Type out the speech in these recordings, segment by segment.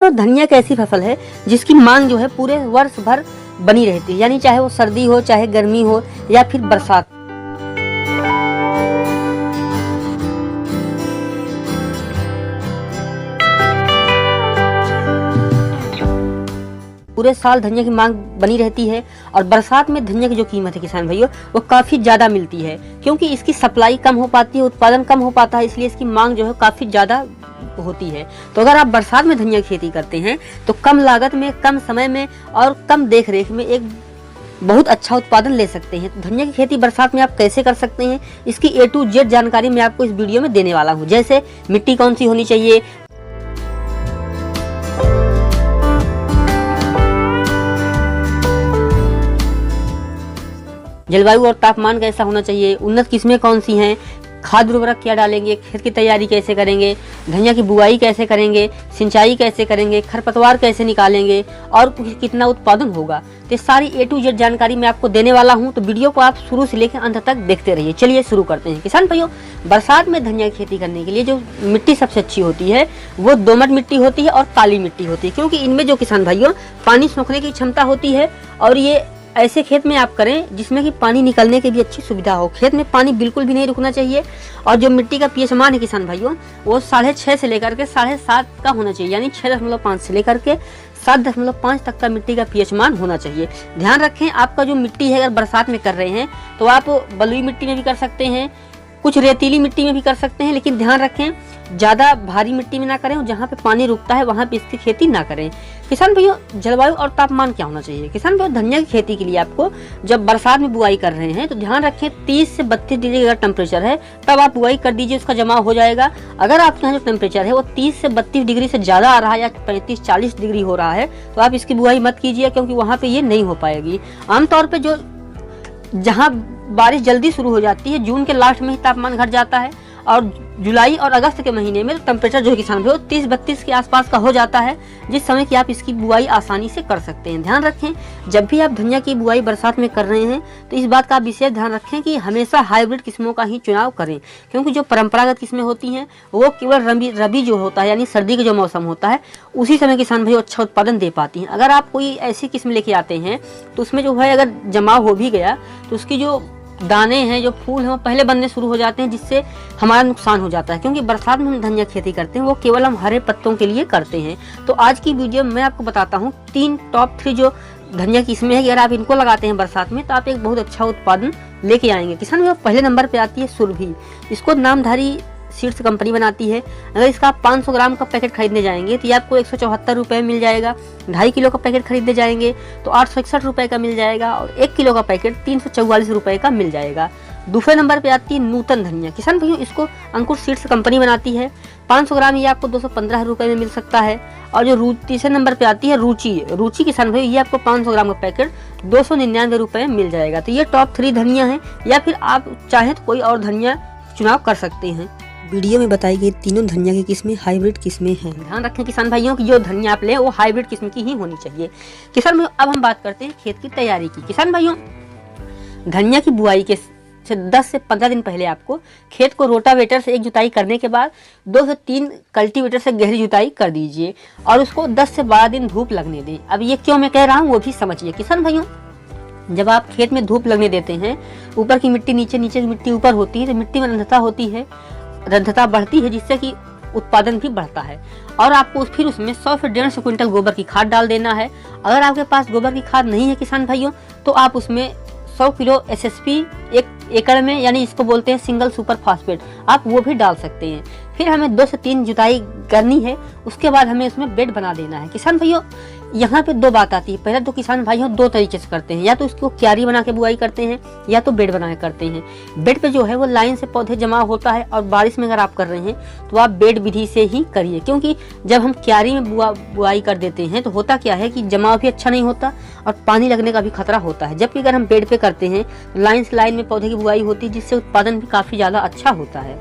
पर धनिया एक ऐसी फसल है जिसकी मांग जो है पूरे वर्ष भर बनी रहती है, यानी चाहे वो सर्दी हो, चाहे गर्मी हो या फिर बरसात। पूरे साल धनिया की मांग बनी रहती है और बरसात में धनिया की जो कीमत है किसान भाइयों वो काफ़ी ज़्यादा मिलती है, क्योंकि इसकी सप्लाई कम हो पाती है, उत्पादन कम हो पाता है, इसलिए इसकी मांग जो है काफ़ी ज़्यादा होती है। तो अगर आप बरसात में धनिया की खेती करते हैं तो कम लागत में, कम समय में और कम देख रेख में एक बहुत अच्छा उत्पादन ले सकते हैं। तो धनिया की खेती बरसात में आप कैसे कर सकते हैं, इसकी A to Z जानकारी मैं आपको इस वीडियो में देने वाला हूँ। जैसे मिट्टी कौन सी होनी चाहिए, जलवायु और तापमान कैसा होना चाहिए, उन्नत किस्में कौन सी हैं, खाद उर्वरक क्या डालेंगे, खेत की तैयारी कैसे करेंगे, धनिया की बुआई कैसे करेंगे, सिंचाई कैसे करेंगे, खरपतवार कैसे निकालेंगे और कितना उत्पादन होगा, तो सारी A to Z जानकारी मैं आपको देने वाला हूं। तो वीडियो को आप शुरू से लेकर अंत तक देखते रहिए। चलिए शुरू करते हैं। किसान भाइयों, बरसात में धनिया की खेती करने के लिए जो मिट्टी सबसे अच्छी होती है वो दोमट मिट्टी होती है और काली मिट्टी होती है, क्योंकि इनमें जो किसान भाइयों पानी सोखने की क्षमता होती है और ये ऐसे खेत में आप करें जिसमें कि पानी निकलने की भी अच्छी सुविधा हो। खेत में पानी बिल्कुल भी नहीं रुकना चाहिए और जो मिट्टी का pH मान है किसान भाइयों वो 6.5 से लेकर के 7.5 का होना चाहिए, यानी 6.5 से लेकर के 7.5 तक का मिट्टी का pH मान होना चाहिए। ध्यान रखें, आपका जो मिट्टी है अगर बरसात में कर रहे हैं तो आप बलुई मिट्टी में भी कर सकते हैं, कुछ रेतीली मिट्टी में भी कर सकते हैं, लेकिन ध्यान रखें ज़्यादा भारी मिट्टी में ना करें और जहाँ पे पानी रुकता है वहाँ पे इसकी खेती ना करें। किसान भाइयों, जलवायु और तापमान क्या होना चाहिए। किसान भाइयों, धनिया की खेती के लिए आपको जब बरसात में बुआई कर रहे हैं तो ध्यान रखें 30 से 32 डिग्री अगर टेम्परेचर है तब आप बुआई कर दीजिए, उसका जमाव हो जाएगा। अगर आपके यहाँ जो टेम्परेचर है वो 30 से 32 डिग्री से ज़्यादा आ रहा है या 35-40 डिग्री हो रहा है तो आप इसकी बुआई मत कीजिए, क्योंकि वहाँ पर ये नहीं हो पाएगी। आमतौर पर जो जहाँ बारिश जल्दी शुरू हो जाती है जून के लास्ट में ही तापमान घट जाता है और जुलाई और अगस्त के महीने में टेम्परेचर जो है किसान भाइयों 30-32 के आसपास का हो जाता है, जिस समय कि आप इसकी बुआई आसानी से कर सकते हैं। ध्यान रखें, जब भी आप धनिया की बुआई बरसात में कर रहे हैं तो इस बात का विशेष ध्यान रखें कि हमेशा हाइब्रिड किस्मों का ही चुनाव करें, क्योंकि जो परंपरागत किस्में होती हैं वो केवल रबी जो होता है यानी सर्दी का जो मौसम होता है उसी समय किसान भाइयों अच्छा उत्पादन दे पाती हैं। अगर आप कोई ऐसी किस्म लेके आते हैं तो उसमें जो है अगर जमाव हो भी गया तो उसकी जो दाने हैं, जो फूल हैं वो पहले बनने शुरू हो जाते हैं, जिससे हमारा नुकसान हो जाता है। क्योंकि बरसात में हम धनिया खेती करते हैं वो केवल हम हरे पत्तों के लिए करते हैं। तो आज की वीडियो में मैं आपको बताता हूँ 3 टॉप 3 जो धनिया की किस्में हैं, अगर आप इनको लगाते हैं बरसात में तो आप एक बहुत अच्छा उत्पादन लेके आएंगे। किसान भाइयों, पहले नंबर पे आती है सुरभि। इसको नामधारी सीड्स कंपनी बनाती है। अगर इसका आप 500 ग्राम का पैकेट खरीदने जाएंगे तो ये आपको 174 रुपये मिल जाएगा। 2.5 किलो का पैकेट खरीदने जाएंगे तो 861 रुपये का मिल जाएगा और 1 किलो का पैकेट 344 रुपये का मिल जाएगा। दूसरे नंबर पे आती है नूतन धनिया। किसान भाइयों, इसको अंकुर सीड्स कंपनी बनाती है। 500 ग्राम ये आपको 215 रुपये में मिल सकता है। और जो तीसरे नंबर पे आती है रुचि किसान भाइयों, ये आपको 500 ग्राम का पैकेट 299 रुपये में मिल जाएगा। तो ये टॉप 3 धनिया है, या फिर आप चाहें तो कोई और धनिया चुनाव कर सकते हैं। वीडियो में बताई गई तीनों धनिया की किस्में हाइब्रिड किस्में हैं। ध्यान रखें किसान भाइयों की जो धनिया आप लें वो हाइब्रिड किस्म की ही होनी चाहिए। किसान भाइयों, अब हम बात करते हैं खेत की तैयारी की। किसान भाइयों, धनिया की बुआई के 10 से 15 दिन पहले आपको खेत को रोटावेटर से एक जुताई करने के बाद 2 से 3 कल्टीवेटर से गहरी जुताई कर दीजिए और उसको 10 से 12 दिन धूप लगने दें। अब ये क्यों मैं कह रहा हूँ वो भी समझिए। किसान भाइयों, जब आप खेत में धूप लगने देते हैं, ऊपर की मिट्टी नीचे, नीचे की मिट्टी ऊपर होती है, तो मिट्टी में रंध्रता होती है, रंध्रता बढ़ती है, जिससे कि उत्पादन भी बढ़ता है। और आपको फिर उसमें 100 से 150 क्विंटल गोबर की खाद डाल देना है। अगर आपके पास गोबर की खाद नहीं है किसान भाइयों तो आप उसमें 100 किलो SSP 1 एकड़ में, यानी इसको बोलते हैं सिंगल सुपर फास्फेट, आप वो भी डाल सकते हैं। फिर हमें 2 से 3 जुताई करनी है, उसके बाद हमें उसमें बेड बना देना है। किसान भाइयों, यहाँ पे 2 बात आती है। पहले तो किसान भाइयों 2 तरीके से करते हैं, या तो इसको क्यारी बना के बुआई करते हैं या तो बेड बना के करते हैं। बेड पे जो है वो लाइन से पौधे जमा होता है और बारिश में अगर आप कर रहे हैं तो आप बेड विधि से ही करिए, क्योंकि जब हम क्यारी में बुआई कर देते हैं तो होता क्या है कि जमाव भी अच्छा नहीं होता और पानी लगने का भी खतरा होता है। जबकि अगर हम बेड पे करते हैं तो लाइन से लाइन में पौधे की बुआई होती है, जिससे उत्पादन भी काफ़ी ज़्यादा अच्छा होता है।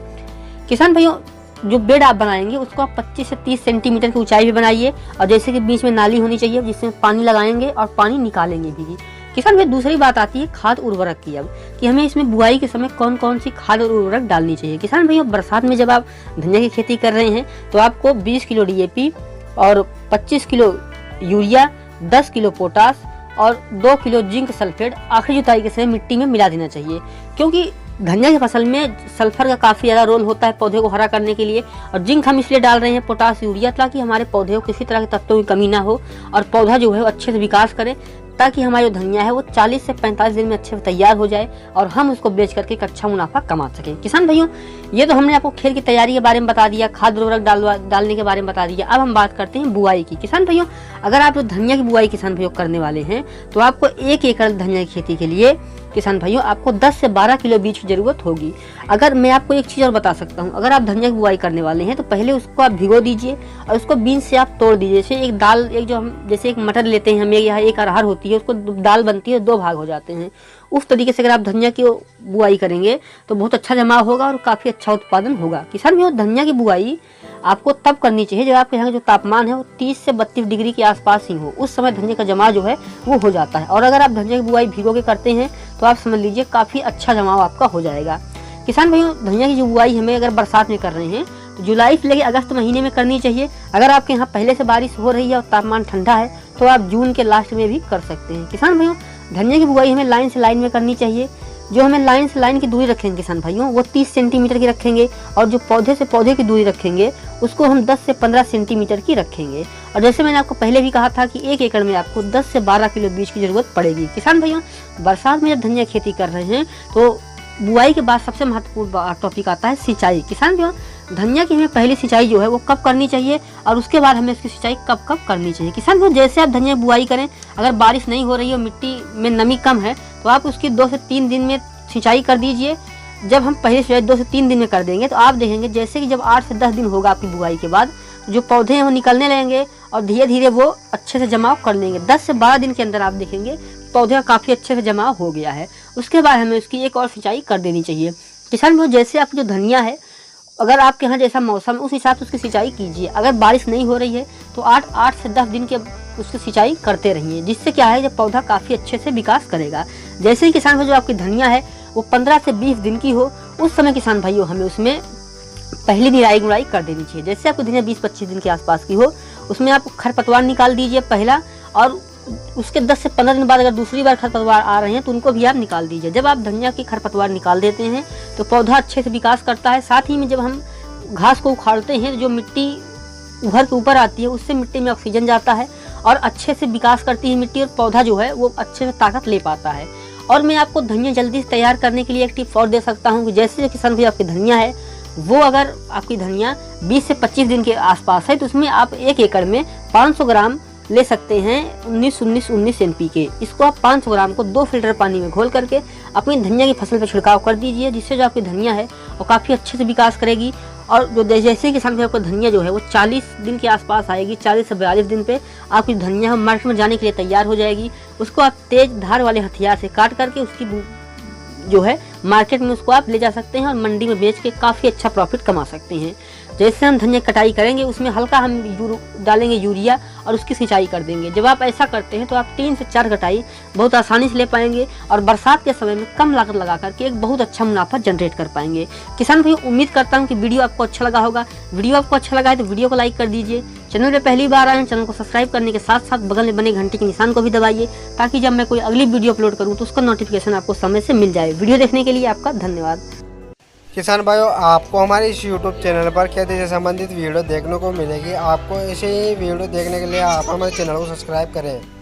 किसान भाइयों, जो बेड आप बनाएंगे उसको आप 25 से 30 सेंटीमीटर की ऊंचाई भी बनाइए और जैसे कि बीच में नाली होनी चाहिए जिसमें पानी लगाएंगे और पानी निकालेंगे भी। किसान भाई, दूसरी बात आती है खाद उर्वरक की, अब कि हमें इसमें बुआई के समय कौन कौन सी खाद और उर्वरक डालनी चाहिए। किसान भाइयों, बरसात में जब आप धनिया की खेती कर रहे हैं तो आपको 20 किलो DAP, और 25 किलो यूरिया, 10 किलो पोटास और 2 किलो जिंक सल्फेट आखिरी जुताई के समय मिट्टी में मिला देना चाहिए। क्योंकि धनिया की फसल में सल्फर का काफ़ी ज़्यादा रोल होता है पौधे को हरा करने के लिए, और जिंक हम इसलिए डाल रहे हैं, पोटास यूरिया, ताकि हमारे पौधे को किसी तरह के तत्वों की कमी ना हो और पौधा जो है वो अच्छे से विकास करे, ताकि हमारा जो धनिया है वो 40 से 45 दिन में अच्छे से तैयार हो जाए और हम उसको बेच करके एक अच्छा मुनाफा कमा सकें। किसान भाइयों, ये तो हमने आपको खेत की तैयारी के बारे में बता दिया, खाद उर्वरक डालने के बारे में बता दिया। अब हम बात करते हैं बुआई की। किसान भाइयों, अगर आप धनिया की बुआई किसान भाइयों करने वाले हैं तो आपको 1 एकड़ धनिया की खेती के लिए किसान भाइयों आपको 10 से 12 किलो बीज की जरूरत होगी। अगर मैं आपको एक चीज़ और बता सकता हूँ, अगर आप धनिया की बुआई करने वाले हैं तो पहले उसको आप भिगो दीजिए और उसको बीज से आप तोड़ दीजिए। जैसे एक दाल, एक जो हम जैसे एक मटर लेते हैं, हमें यहाँ एक अरहर होती है, उसको दाल बनती है, 2 भाग हो जाते हैं। उस तरीके से अगर आप धनिया की बुआई करेंगे तो बहुत अच्छा जमाव होगा और काफ़ी अच्छा उत्पादन होगा। किसान भाइयों, धनिया की बुआई आपको तब करनी चाहिए जब आपके यहाँ जो तापमान है वो 30 से 32 डिग्री के आसपास ही हो। उस समय धनिया का जमाव जो है वो हो जाता है। और अगर आप धनिया की बुआई भिगो के करते हैं तो आप समझ लीजिए काफ़ी अच्छा जमाव आपका हो जाएगा। किसान भाइयों, धनिया की जो बुआई हमें अगर बरसात में कर रहे हैं तो जुलाई से लेकर अगस्त महीने में करनी चाहिए। अगर आपके यहाँ पहले से बारिश हो रही है और तापमान ठंडा है तो आप जून के लास्ट में भी कर सकते हैं। किसान भाइयों, धनिया की बुआई हमें लाइन से लाइन में करनी चाहिए। जो हमें लाइन से लाइन की दूरी रखेंगे किसान भाइयों वो 30 सेंटीमीटर की रखेंगे, और जो पौधे से पौधे की दूरी रखेंगे उसको हम 10 से 15 सेंटीमीटर की रखेंगे। और जैसे मैंने आपको पहले भी कहा था कि 1 एकड़ में आपको 10 से 12 किलो बीज की जरूरत पड़ेगी। किसान भाइयों, बरसात में जब धनिया खेती कर रहे हैं तो बुआई के बाद सबसे महत्वपूर्ण टॉपिक आता है सिंचाई। किसान भाइयों, धनिया की हमें पहली सिंचाई जो है वो कब करनी चाहिए और उसके बाद हमें इसकी सिंचाई कब कब करनी चाहिए। किसान भाइयों, जैसे आप धनिया बुआई करें, अगर बारिश नहीं हो रही है, मिट्टी में नमी कम है, तो आप उसकी 2 से 3 दिन में सिंचाई कर दीजिए। जब हम पहले सिंचाई 2 से 3 दिन में कर देंगे तो आप देखेंगे जैसे कि जब 8 से 10 दिन होगा आपकी बुआई के बाद, जो पौधे हैं वो निकलने लगेंगे और धीरे धीरे वो अच्छे से जमाव कर लेंगे। 10 से 12 दिन के अंदर आप देखेंगे पौधे का काफ़ी अच्छे से जमाव हो गया है। उसके बाद हमें उसकी एक और सिंचाई कर देनी चाहिए। किसान भाइयों, जैसे आपकी जो धनिया है, अगर आपके यहाँ जैसा मौसम उस हिसाब से उसकी सिंचाई कीजिए। अगर बारिश नहीं हो रही है तो 8 से 10 दिन के उसकी सिंचाई करते रहिए, जिससे क्या है जब पौधा काफ़ी अच्छे से विकास करेगा। जैसे ही किसान भाई जो आपकी धनिया है वो 15 से 20 दिन की हो, उस समय किसान भाइयों हमें उसमें पहली निराई गुड़ाई कर देनी चाहिए। जैसे आपकी धनिया 20-25 दिन के आसपास की हो, उसमें आप खरपतवार निकाल दीजिए पहला, और उसके 10 से 15 दिन बाद अगर दूसरी बार खरपतवार आ रहे हैं तो उनको भी आप निकाल दीजिए। जब आप धनिया की खरपतवार निकाल देते हैं तो पौधा अच्छे से विकास करता है। साथ ही में जब हम घास को उखाड़ते हैं तो जो मिट्टी उभर के ऊपर आती है उससे मिट्टी में ऑक्सीजन जाता है और अच्छे से विकास करती है मिट्टी, और पौधा जो है वो अच्छे से ताकत ले पाता है। और मैं आपको धनिया जल्दी से तैयार करने के लिए एक टिप और दे सकता हूँ कि जैसे किसान भाई आपकी धनिया है वो अगर आपकी धनिया 20 से 25 दिन के आसपास है तो उसमें आप 1 एकड़ में 500 ग्राम ले सकते हैं 19-19-19 NPK। इसको आप 500 ग्राम को 2 फिल्टर पानी में घोल करके अपनी धनिया की फसल पर छिड़काव कर दीजिए, जिससे जो आपकी धनिया है वो काफ़ी अच्छे से विकास करेगी। और जो जैसे किसान भाई आपको धनिया जो है वो 40 दिन के आसपास आएगी, 40 से 42 दिन पे आपकी धनिया मार्केट में जाने के लिए तैयार हो जाएगी। उसको आप तेज धार वाले हथियार से काट करके उसकी जो है मार्केट में उसको आप ले जा सकते हैं और मंडी में बेच के काफ़ी अच्छा प्रॉफिट कमा सकते हैं। जैसे हम धनिया कटाई करेंगे उसमें हल्का हम डालेंगे यूरिया और उसकी सिंचाई कर देंगे। जब आप ऐसा करते हैं तो आप 3 से 4 कटाई बहुत आसानी से ले पाएंगे और बरसात के समय में कम लागत लगा करके एक बहुत अच्छा मुनाफा जनरेट कर पाएंगे। किसान भाई, उम्मीद करता हूँ कि वीडियो आपको अच्छा लगा होगा। वीडियो आपको अच्छा लगा है तो वीडियो को लाइक कर दीजिए। चैनल पे पहली बार आए हैं, चैनल को सब्सक्राइब करने के साथ साथ बगल में बने घंटे के निशान को भी दबाइए, ताकि जब मैं कोई अगली वीडियो अपलोड करूँ तो उसका नोटिफिकेशन आपको समय से मिल जाए। वीडियो देखने के लिए आपका धन्यवाद। किसान भाइयों, आपको हमारे इस YouTube चैनल पर खेती से संबंधित वीडियो देखने को मिलेगी। आपको ऐसे ही वीडियो देखने के लिए आप हमारे चैनल को सब्सक्राइब करें।